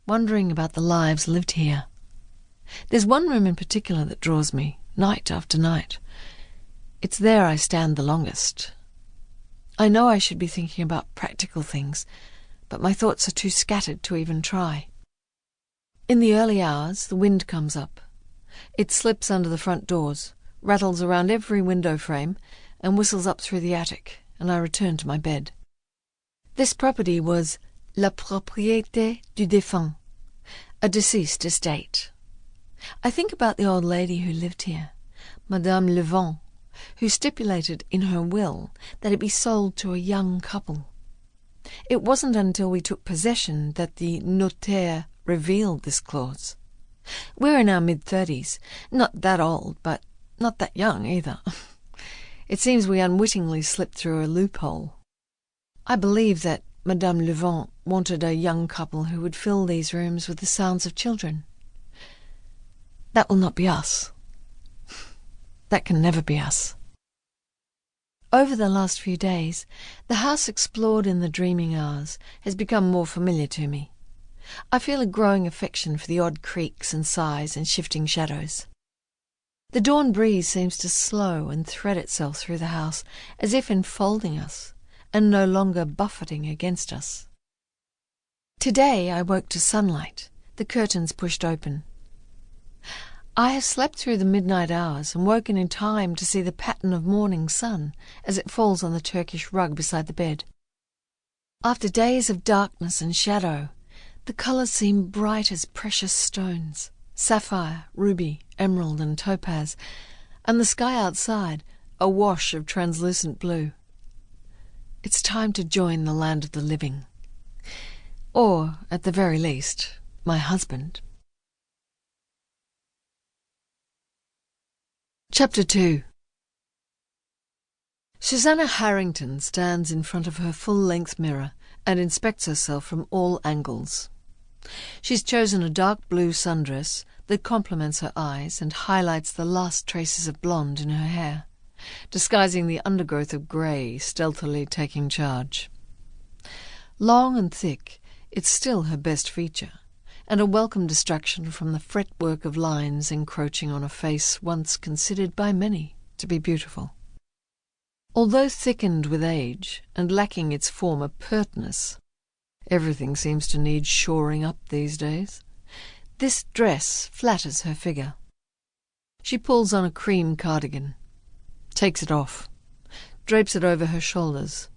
wondering about the lives lived here. There's one room in particular that draws me, night after night. It's there I stand the longest. I know I should be thinking about practical things, but my thoughts are too scattered to even try. In the early hours, the wind comes up. It slips under the front doors, rattles around every window frame, and whistles up through the attic, and I return to my bed. This property was la propriété du défunt, a deceased estate. I think about the old lady who lived here, Madame Levant, who stipulated in her will that it be sold to a young couple. It wasn't until we took possession that the notaire revealed this clause. We're in our mid-30s, not that old, but not that young either. It seems we unwittingly slipped through a loophole. I believe that Madame Levant wanted a young couple who would fill these rooms with the sounds of children. That will not be us. That can never be us. Over the last few days, the house explored in the dreaming hours has become more familiar to me. I feel a growing affection for the odd creaks and sighs and shifting shadows. The dawn breeze seems to slow and thread itself through the house, as if enfolding us, and no longer buffeting against us. Today I woke to sunlight, the curtains pushed open. I have slept through the midnight hours and woken in time to see the pattern of morning sun as it falls on the Turkish rug beside the bed. After days of darkness and shadow, the colours seem bright as precious stones, sapphire, ruby, emerald and topaz, and the sky outside a wash of translucent blue. It's time to join the land of the living. Or, at the very least, my husband. Chapter 2. Susannah Harrington stands in front of her full-length mirror and inspects herself from all angles. She's chosen a dark blue sundress that complements her eyes and highlights the last traces of blonde in her hair, disguising the undergrowth of grey stealthily taking charge. Long and thick, it's still her best feature, and a welcome distraction from the fretwork of lines encroaching on a face once considered by many to be beautiful. Although thickened with age and lacking its former pertness, everything seems to need shoring up these days, this dress flatters her figure. She pulls on a cream cardigan, takes it off, drapes it over her shoulders,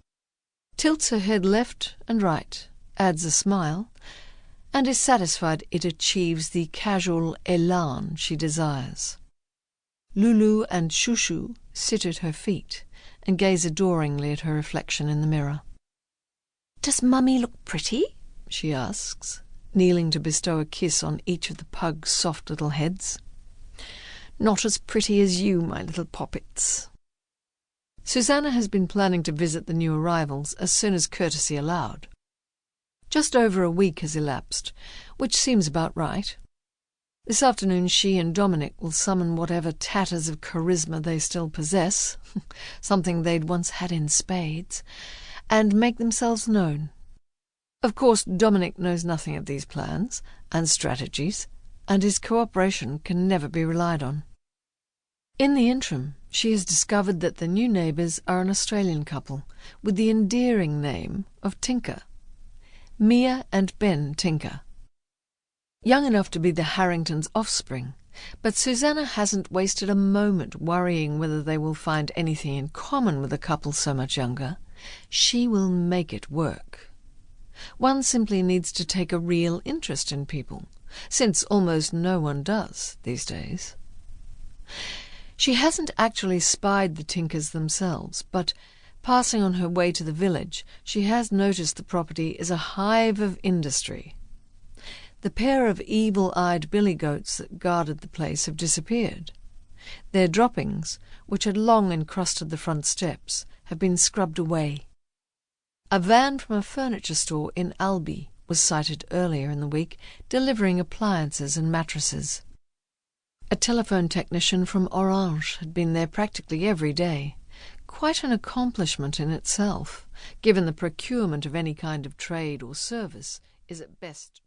tilts her head left and right, adds a smile, and is satisfied it achieves the casual élan she desires. Lulu and Shushu sit at her feet and gaze adoringly at her reflection in the mirror. "Does Mummy look pretty?" she asks, kneeling to bestow a kiss on each of the pug's soft little heads. "Not as pretty as you, my little poppets." Susannah has been planning to visit the new arrivals as soon as courtesy allowed. Just over a week has elapsed, which seems about right. This afternoon she and Dominic will summon whatever tatters of charisma they still possess, something they'd once had in spades, and make themselves known. Of course, Dominic knows nothing of these plans and strategies, and his cooperation can never be relied on. In the interim, she has discovered that the new neighbours are an Australian couple with the endearing name of Tinker. Mia and Ben Tinker. Young enough to be the Harringtons' offspring, but Susannah hasn't wasted a moment worrying whether they will find anything in common with a couple so much younger. She will make it work. One simply needs to take a real interest in people, since almost no one does these days. She hasn't actually spied the Tinkers themselves, but passing on her way to the village, she has noticed the property is a hive of industry. The pair of evil-eyed billy goats that guarded the place have disappeared. Their droppings, which had long encrusted the front steps, have been scrubbed away. A van from a furniture store in Albi was sighted earlier in the week, delivering appliances and mattresses. A telephone technician from Orange had been there practically every day. Quite an accomplishment in itself, given the procurement of any kind of trade or service is at best